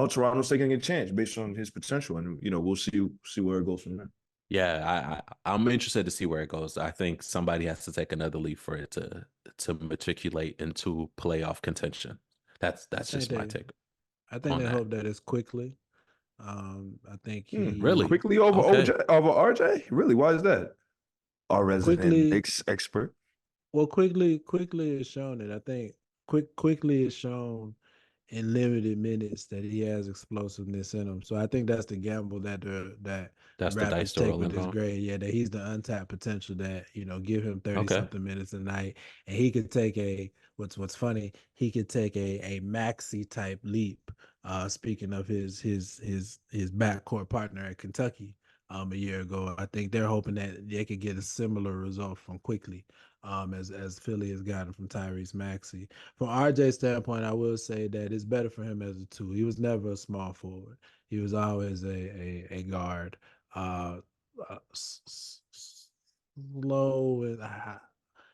Toronto's taking a chance based on his potential, and we'll see where it goes from there. Yeah, I'm interested to see where it goes. I think somebody has to take another leap for it to matriculate into playoff contention. That's just my take. I think on they that. hope that it's quickly. I think he really? Quickly over Okay. over RJ? Really? Why is that? Our resident Quickly- expert. Well, quickly has shown it. I think quickly is shown in limited minutes that he has explosiveness in him. So I think that's the gamble that That's the Raptors dice to take roll with in this on. grade. Yeah, that he's the untapped potential that give him 30 Okay. something minutes a night, and he could take what's funny, he could take a Maxey type leap. Speaking of his backcourt partner at Kentucky a year ago, I think they're hoping that they could get a similar result from Quickly. As Philly has gotten from Tyrese Maxey. From RJ's standpoint, I will say that it's better for him as a 2. He was never a small forward. He was always a guard. Slow and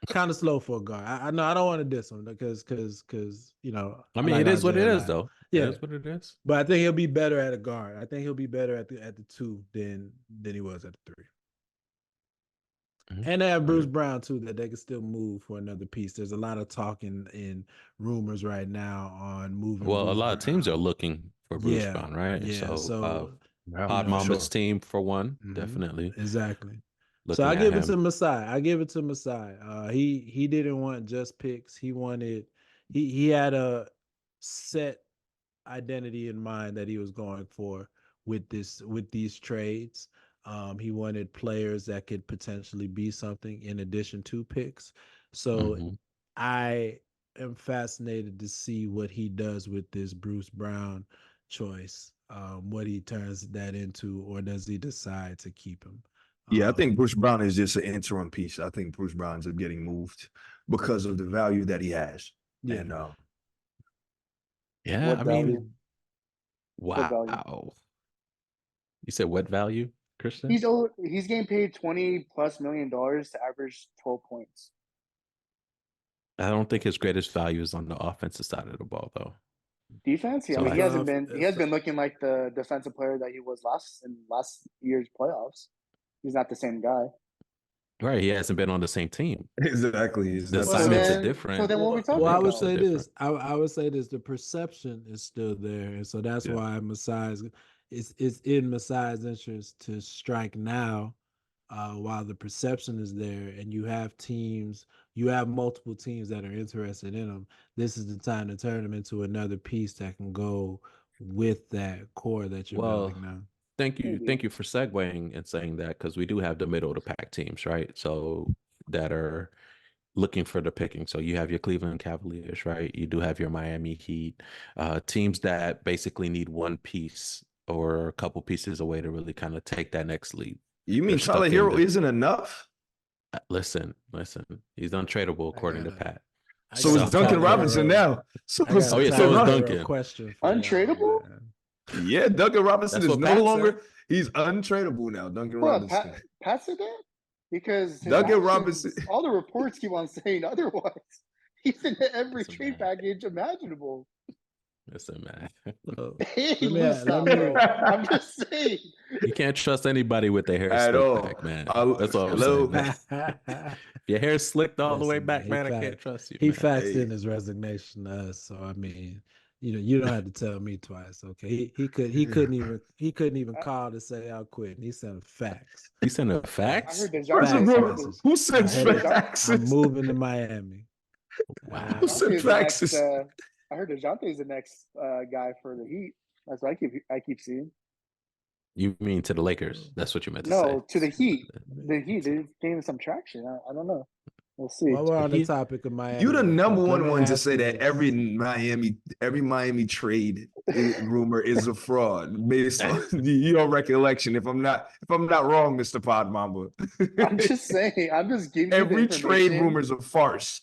kind of slow for a guard. I know I don't want to diss him because I mean, like it is what RJ it a is, lot. though. Yeah. It is what it is. But I think he'll be better at a guard. I think he'll be better at the 2 than he was at the 3. Mhm. And they have Bruce Brown too, that they can still move for another piece. There's a lot of talk in rumors right now on moving. Well, a Bruce lot of teams are Brown. looking for Bruce Yeah, Brown, right? yeah, so, Hot for Mama's sure. team for one, Mhm, definitely. exactly. Looking So I at give it him. to Masai. He didn't want just picks. He wanted he had a set identity in mind that he was going for with these trades. He wanted players that could potentially be something in addition to picks. So Mhm. I am fascinated to see what he does with this Bruce Brown choice. What he turns that into, or does he decide to keep him? Yeah, I think Bruce Brown is just an interim piece. I think Bruce Brown's getting moved because of the value that he has. Yeah. And Yeah, What I value? mean, What value? wow. You said what value, Christian? He's getting paid $20+ million to average 12 points. I don't think his greatest value is on the offensive side of the ball, though. Defense? So I mean, I- he has been looking like the defensive player that he was last year's playoffs. He's not the same guy. Right, he hasn't been on the same team. exactly. The Well, assignments are then- different. so then what are we talking Well, I would about? say Different. this. I would say this. The perception is still there, and so that's Yeah. why Masai's it's in Masai's interest to strike now, while the perception is there, and you have multiple teams that are interested in him. This is the time to turn him into another piece that can go with that core that you're Well, building now. Thank you Maybe. for segueing and saying that, because we do have the middle of the pack teams, right? So that are looking for the picking. So you have your Cleveland Cavaliers, right? You do have your Miami Heat, teams that basically need one piece or a couple pieces away to really kind of take that next leap. You mean They're stuck Tyler in Hero the- isn't enough? Listen, he's untradeable according to gotta- Pat. I So got it's a Duncan Tyler Robinson Hero- now. So, I got a Oh, yeah, so Tyler it's Hero Duncan. question for y'all, Untradeable? man. yeah, Duncan Robinson That's is what no Pat said. longer. He's untradeable now. Duncan Well, Robinson. Pat said that? Because his Duncan actions- Robinson- all the reports keep on saying otherwise. He's in every Listen, trade man. package imaginable. Listen, man. So, Hey, Let me- Lou, let me- bro. I'm just saying. You can't trust anybody with their hair At slicked all. back, man. I'll- That's all I'm hello. saying, man. If your hair's slicked all the way Listen, back, man, man, I he can't trust you. he man. faxed Hey. in his resignation to us, so I mean, you don't have to tell me twice, okay? He couldn't even call to say I'll quit. He sent a fax. You sent a I fax? heard the First of Facts all, message. who I sends had it. faxes? I'm moving to Miami. Wow. DeJounte's the next, Praxis. I heard DeJounte's the next guy for the Heat. That's what I keep seeing. You mean to the Lakers? That's what you meant to say. No, to the Heat. The Heat, they're gaining some traction. I don't know. We'll see. While we're on the He- topic of Miami, You the number let me one to ask say you that this. every Miami trade rumor is a fraud based on your recollection. If I'm not wrong, Mr. Pod Mamba. I'm just saying. I'm just giving you Every the trade information. rumor is a farce.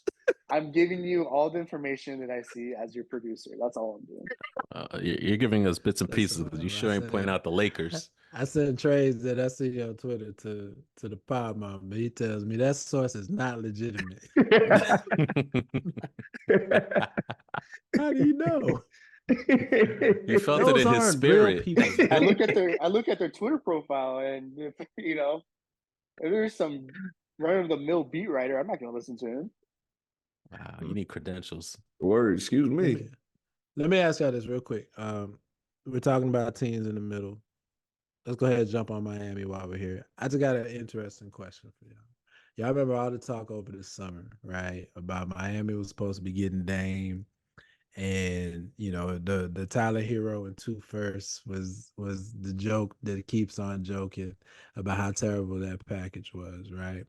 I'm giving you all the information that I see as your producer. That's all I'm doing. You're giving us bits and That's pieces. all You I sure ain't said. pointing out the Lakers. I send trades that I see on Twitter to the pod mom, but he tells me that source is not legitimate. How do you know? You felt it Those in his aren't real spirit. people. I look at their Twitter profile, and if if there's some run of the mill beat writer, I'm not gonna listen to him. Wow, you need credentials. Word, excuse me. Let me ask y'all this real quick. We're talking about teams in the middle. Let's go ahead and jump on Miami while we're here. I just got an interesting question for y'all. Y'all remember all the talk over the summer, right? About Miami was supposed to be getting Dame, and the Tyler Hero and 2 firsts was the joke that keeps on joking about how terrible that package was, right?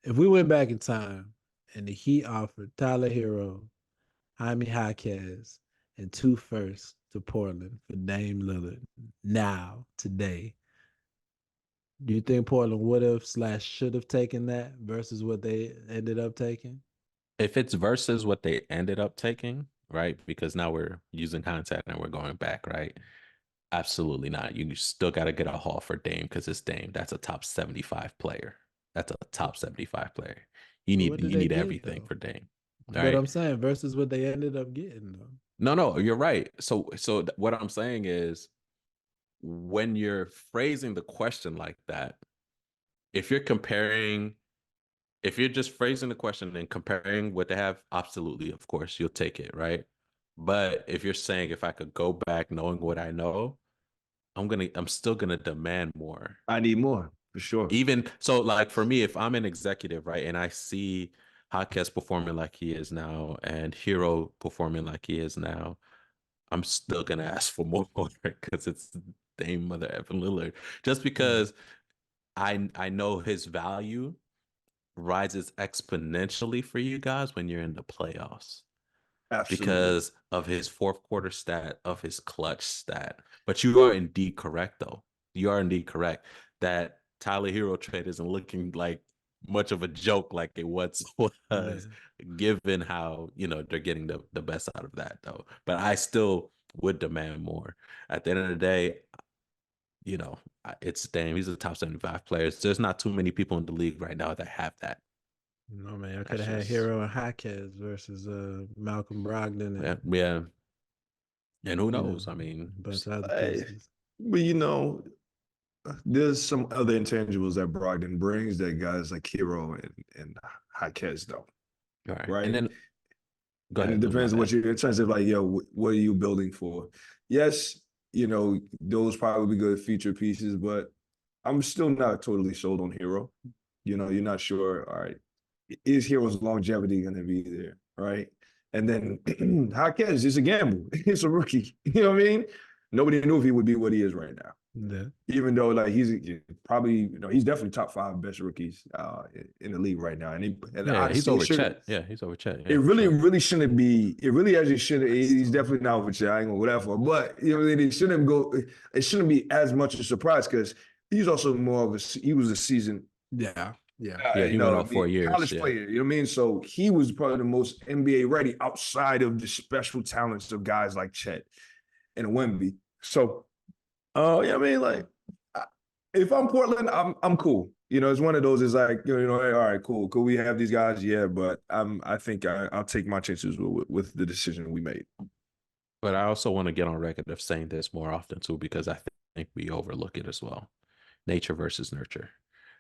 If we went back in time and the Heat offered Tyler Hero, Jaime Jaquez, and 2 firsts to Portland for Dame Lillard now, today, do you think Portland would have / should have taken that versus what they ended up taking? If it's versus what they ended up taking, right? Because now we're using hindsight and we're going back, right? Absolutely not. You still got to get a haul for Dame because it's Dame. That's a top 75 player. That's a top 75 player. You What did need they get, everything though? for Dame. But Right? I'm saying versus what they ended up getting, though. No, you're right. So what I'm saying is, when you're phrasing the question like that, if you're just phrasing the question and comparing what they have, absolutely, of course, you'll take it, right? But if you're saying, if I could go back knowing what I know, I'm still gonna demand more. I need more for sure. Even so, like for me, if I'm an executive, right, and I see Jaquez performing like he is now and Hero performing like he is now, I'm still gonna ask for more because it's Dame Mother Evan Lillard. Just because I know his value rises exponentially for you guys when you're in the playoffs. Absolutely. Because of his fourth quarter stat, of his clutch stat. But you are indeed correct, though. You are indeed correct that Tyler Hero trade isn't looking like much of a joke like it once was, given how, they're getting the best out of that, though. But I still would demand more. At the end of the day, it's Dame. He's a top 75 player. There's not too many people in the league right now that have that. No, man, I could have had Hero and Jaquez versus Malcolm Brogdon. And, Yeah. And who knows? I mean, a bunch of other pieces. But there's some other intangibles that Brogdon brings that guys like Hero and Jaquez don't. Right. And then go ahead. And it depends what you in terms of like, what are you building for? Yes, those probably good feature pieces, but I'm still not totally sold on Hero. You're not sure. All right, is Hero's longevity going to be there? Right. And then Jaquez is a gamble. He's a rookie. You know what I mean? Nobody knew if he would be what he is right now. Yeah. Even though he's probably, he's definitely top 5 best rookies in the league right now. And he's over Chet. Yeah, he's over Chet. Yeah, it really shouldn't be. It really actually shouldn't. He's definitely not over Chet. I ain't gonna whatever. But it shouldn't go. It shouldn't be as much a surprise because he's also more of he was a seasoned. Yeah. He went on 4 years. College player, you know what I mean? So he was probably the most NBA ready outside of the special talents of guys like Chet and Wemby. So, you know what I mean? Like, if I'm Portland, I'm cool. It's one of those. It's like, hey, all right, cool. Could we have these guys? Yeah, but I think I'll take my chances with the decision we made. But I also want to get on record of saying this more often too, because I think we overlook it as well. Nature versus nurture.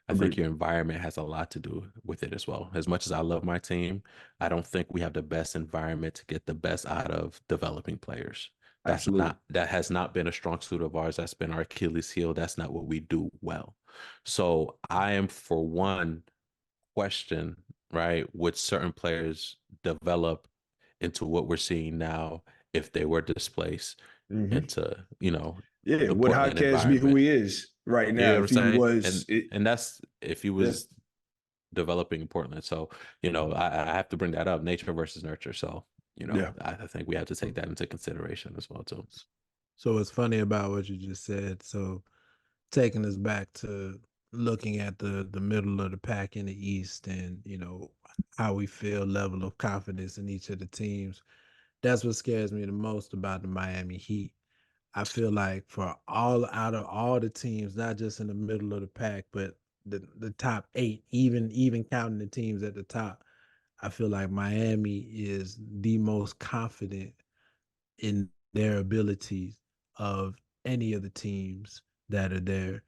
I think your environment has a lot to do with it as well. As much as I love my team, I don't think we have the best environment to get the best out of developing players. That has not been a strong suit of ours. That's been our Achilles heel. That's not what we do well. So I am, for one, question, right, with certain players develop into what we're seeing now if they were displaced Mhm. into, you know, Yeah, the would Portland Jaquez be who environment. he is right You now know what I'm if he saying? was? And that's if he was developing in Portland. So, you know, I have to bring that up, nature versus nurture. So, you know, Yeah. I think we have to take that into consideration as well too. So what's funny about what you just said, so taking us back to looking at the middle of the pack in the East and, you know, how we feel, level of confidence in each of the teams, that's what scares me the most about the Miami Heat. I feel like for out of all the teams, not just in the middle of the pack, but the top 8, even counting the teams at the top, I feel like Miami is the most confident in their abilities of any of the teams that are there.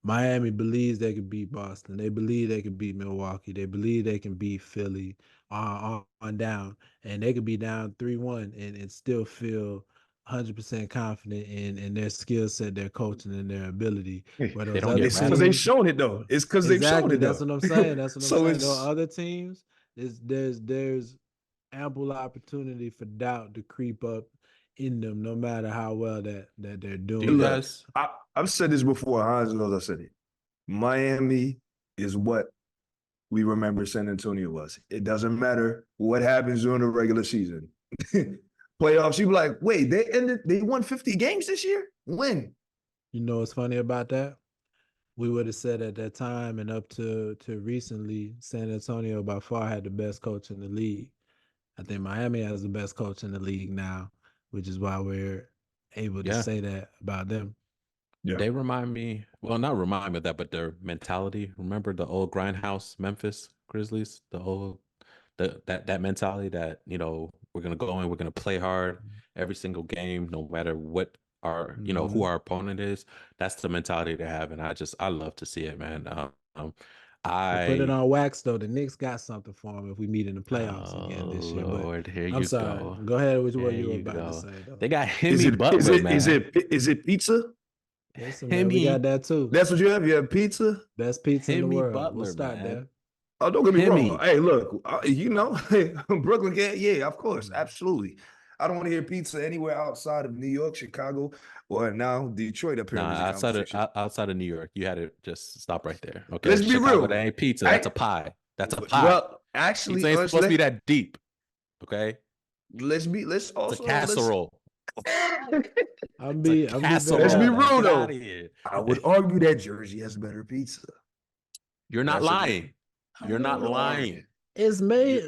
Miami believes they can beat Boston. They believe they can beat Milwaukee. They believe they can beat Philly on down. And they could be down 3-1 and still feel 100% confident in their skill set, their coaching, and their ability. Where They those don't other get It's because they've teams, shown it though. It's because they've shown exactly, it that's though. what I'm saying. That's what I'm So saying. it's Those other teams, there's ample opportunity for doubt to creep up in them, no matter how well that they're Do doing. you Look, guys? I've said this before. Hans knows I said it. Miami is what we remember San Antonio was. It doesn't matter what happens during the regular season. Playoffs, you be like, wait, they won 50 games this year? When? You know what's funny about that? We would have said at that time and up to recently, San Antonio by far had the best coach in the league. I think Miami has the best coach in the league now, which is why we're able to Yeah. say that about them. Yeah. They remind me, well, not remind me of that, but their mentality. Remember the old grindhouse Memphis Grizzlies? The old that mentality that, you know, we're gonna go in, we're gonna play hard every single game, no matter what our, you know, who our opponent is. That's the mentality they have, and I love to see it, man. But put it on wax though. The Knicks got something for them if we meet in the playoffs again this year. But Lord, here I'm you sorry. go. Go ahead with what There you were you about to go. say though. They got Is Hemi Butler, man. is it pizza? Listen, man, we got that too. That's what you have? You have pizza? Best pizza in the Hemi world. Butler, We'll start man. there. Oh, don't get me Hemi. wrong. Hey, look, you know, Brooklyn, yeah, of course, absolutely. I don't want to hear pizza anywhere outside of New York, Chicago, or now Detroit up here. in Nah, this conversation. outside of New York, you had to just stop right there. Okay, Let's be Chicago, real. that ain't pizza. That's a pie. That's a pie. Well, actually, Pizza ain't supposed to be that deep. Okay, let's it's also a casserole. I'm It's be a I'm casserole. Let's be very real, Get though. outta here. I would argue that Jersey has better pizza. You're not That's a- lying. You're not lying. It's made.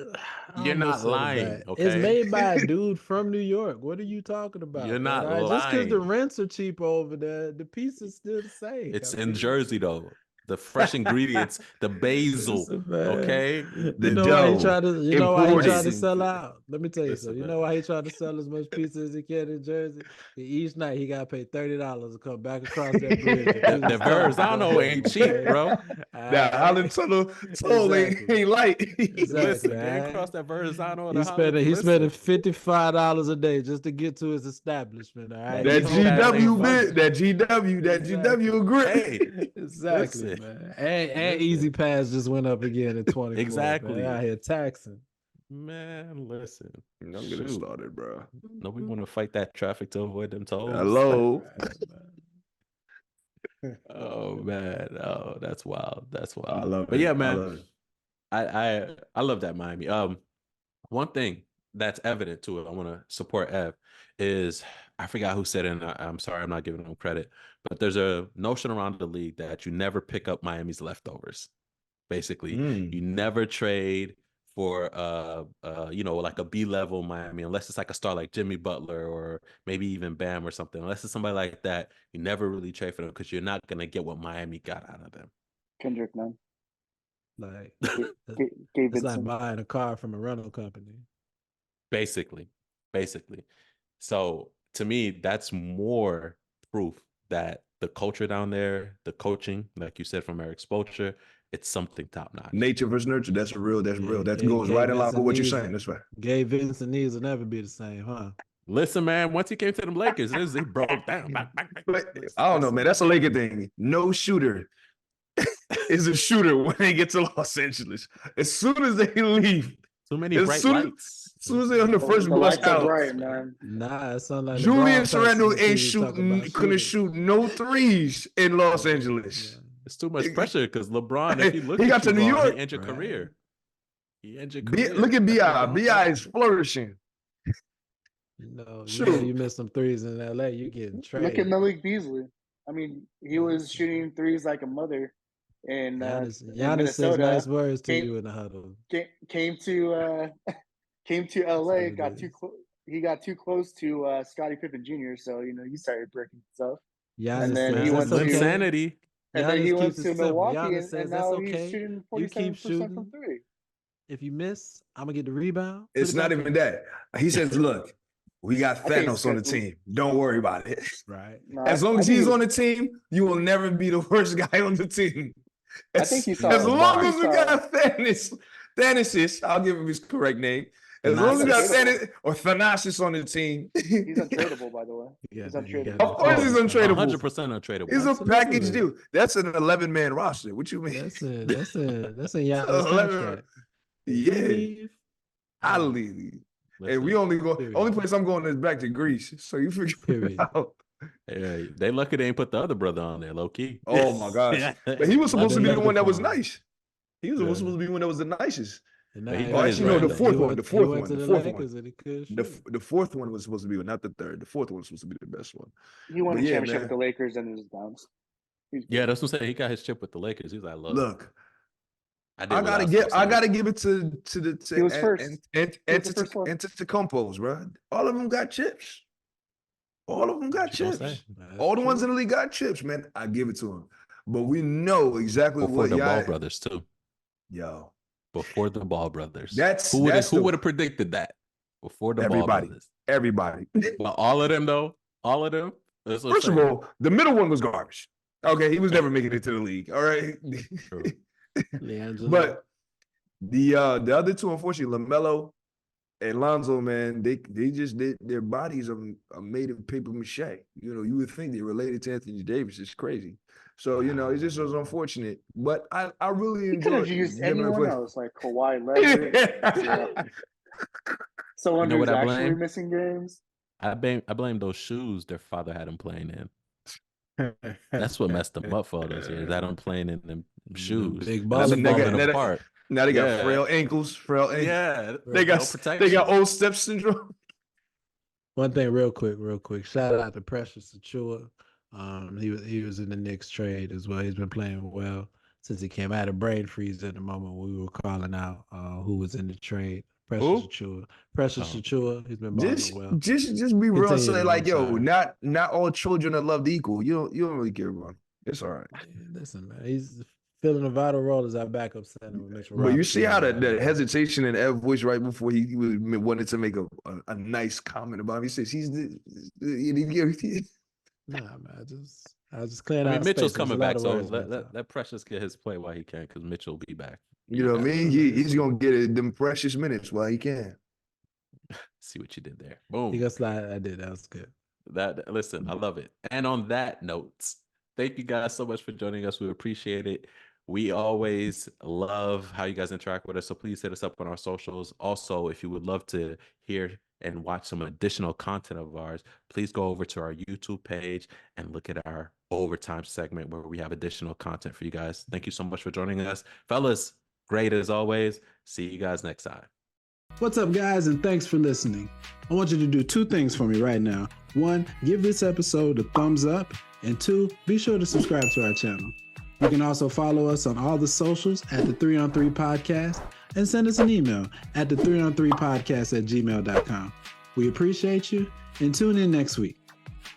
I You're not almost said it lying, bad. It's okay? made by a dude from New York. What are you talking about? You're man? not All right, just because the lying. rents are cheap over there, the pizza's still the same. It's I in mean, Jersey though. The fresh ingredients, the basil. listen, man. Okay, You The know why he dough, tried to? You know why he tried to imported. sell out? Let me tell you Listen, something. You man. know why he tried to sell as much pizza as he can in Jersey? Each night he got to pay $30 to come back across that bridge. The Verrazano ain't cheap, bro. Now, Holland Tunnel toll Exactly. ain't light. Exactly. Listen, they man. ain't cross that Verrazano. He's spending $55 a day just to get to his establishment. All right, That He's hoping that GW ain't bit, that GW agree. Hey, exactly, listen. man. And Easy Pass just went up again in 24. Exactly. Man. Out here taxing. Man, listen. I'm getting Shoot. started, bro. Nobody want to fight that traffic to avoid them tolls. Hello. Oh man, oh that's wild. That's wild. I love But it. yeah, I man, love it. I love that Miami. One thing that's evident to it, I want to support Ev, is I forgot who said it, and I'm sorry, I'm not giving them credit, but there's a notion around the league that you never pick up Miami's leftovers. Basically, you never trade for you know, like a B-level Miami, unless it's like a star like Jimmy Butler or maybe even Bam or something. Unless it's somebody like that, you never really trade for them because you're not gonna get what Miami got out of them. Kendrick Nunn. Like Gabe it's like Vincent. buying a car from a rental company. Basically. So to me, that's more proof that the culture down there, the coaching, like you said, from Eric Spoelstra, it's something top notch. Nature versus nurture. That's real. That's Yeah, real. That Gabe- goes Gabe right in line Vincent with what you're needs- saying. That's right. Gabe Vincent needs will never be the same, huh? Listen, man, once he came to them Lakers, he broke down. But I don't know, man. That's a Laker thing. No shooter is a shooter when they get to Los Angeles. As soon as they leave, Too many As bright soon as- lights. As soon as they on the first The lights bust are out, bright, man. Nah, it sound like Julius LeBron Randle practicing ain't until you talk shooting, about couldn't shooting. shoot no threes in Los Angeles. Yeah. It's too much pressure because LeBron, if you look He at got to you, New Ron, York. he ended Right. career. He ended B, career. look at That's Bi. LeBron Bi is pressure. flourishing. Shoot. You missed some threes in LA, you getting traded. Look at Malik Beasley. I mean, he was shooting threes like a mother, and Giannis, in Giannis says Minnesota. nice words to came- you in the huddle. Came to LA. what it Got is. too close. He got too close to Scottie Pippen Jr. So he started breaking stuff. Giannis then says he that's went to- okay. Insanity. And then he Giannis went keeps to it simple. Milwaukee, Giannis and says now that's he's okay. shooting You keep 47% shooting. from three. If you miss, I'm gonna get the rebound. Put It's it not back even in. that. He says, "Look, we got I think it's Thanos on the good. team. Don't worry about it. Right. No, As long I as think he's he- on the team, you will never be the worst guy on the team. I think he saw as it. long He as we saw got Thanasis, I'll give him his correct name. As long as we got Thanasis. Thanos or Thanasis on the team, He's untradeable, by the way. You He's got- you untradeable. got Of course he's untradeable. 100% untradeable. he's a Absolutely. package deal. That's an 11-man roster. What you mean? That's in Giannis 11. contract. If you Yeah, leave, I leave. And we Listen, only go. Period. Only place I'm going is back to Greece. So you figure it Period. out. hey, they lucky they ain't put the other brother on there, low key. Oh my gosh! But he was supposed to be the one that was nice. He was Yeah. supposed to be one that was the nicest. and But he now got his actually, no, the right. fourth he one, went- the he fourth went one, to the the fourth Lakers and he could The shoot. the fourth one was supposed to be not the third. The fourth one was supposed to be the best one. He won But a yeah, championship man. with the Lakers and it was downs. Yeah, that's what I'm saying. He got his chip with the Lakers. He's like, look, I did what gotta was give supposed to I do. gotta give it to He was first. and He was the first one. to Compos, bro. All of them got chips. All of them got What you gonna chips. say? That's All the ones true. in the league got chips, man. I give it to him. But we know exactly Before what the Ball y'all. brothers too. Yo, Before the Ball brothers. That's- who would that's who the- would have predicted that? Before the Ball Everybody. brothers. everybody. But all of them though, all of them. That's what I'm First of saying. all, the middle one was garbage. Okay, he was never making it to the league. All right. True. LiAngelo. But the other two, unfortunately, LaMelo and Lonzo, man, their bodies are made of paper mache. You would think they're related to Anthony Davis. It's crazy. So it just was unfortunate. But I really He could have enjoyed used them anyone play. else, like Kawhi Leonard. Someone You know who's what I actually blame? missing games. I blame those shoes their father had him playing in. That's what messed them up for all those years. That I'm playing in them shoes. big And that's baller falling boys. apart. Now they got Yeah. frail ankles. Yeah, They got no protection. they got old step syndrome. One thing, real quick. Shout out to Precious Achua. He was in the Knicks trade as well. He's been playing well since he came out of brain freeze at the moment when we were calling out who was in the trade. Precious Who? Achua. Precious Oh. Achua. He's been balling Just well. just be real and Continue say to like, yo, alongside. not all children are loved equal. You don't really care about it. It's all right. Listen, man, he's filling a vital role as our backup center with Mitchell But you see how Robinson. the hesitation in Ev voice right before he wanted to make a nice comment about him. He says he's Nah, man, I was just clearing I mean, out Mitchell's space. There's a coming lot back, of so words went out. let Precious get his play while he can, because Mitchell will be back. you know what I mean? He's gonna get it them precious minutes while he can. See what you did there. Boom. He got slide. I did. That was good. Listen, I love it. And on that note, thank you guys so much for joining us. We appreciate it. We always love how you guys interact with us. So please hit us up on our socials. Also, if you would love to hear and watch some additional content of ours, please go over to our YouTube page and look at our overtime segment where we have additional content for you guys. Thank you so much for joining us. Fellas, great as always. See you guys next time. What's up, guys, and thanks for listening. I want you to do two things for me right now. One, give this episode a thumbs up, and two, be sure to subscribe to our channel. You can also follow us on all the socials at the 3on3 Podcast and send us an email at the 3on3podcast@gmail.com. We appreciate you, and tune in next week.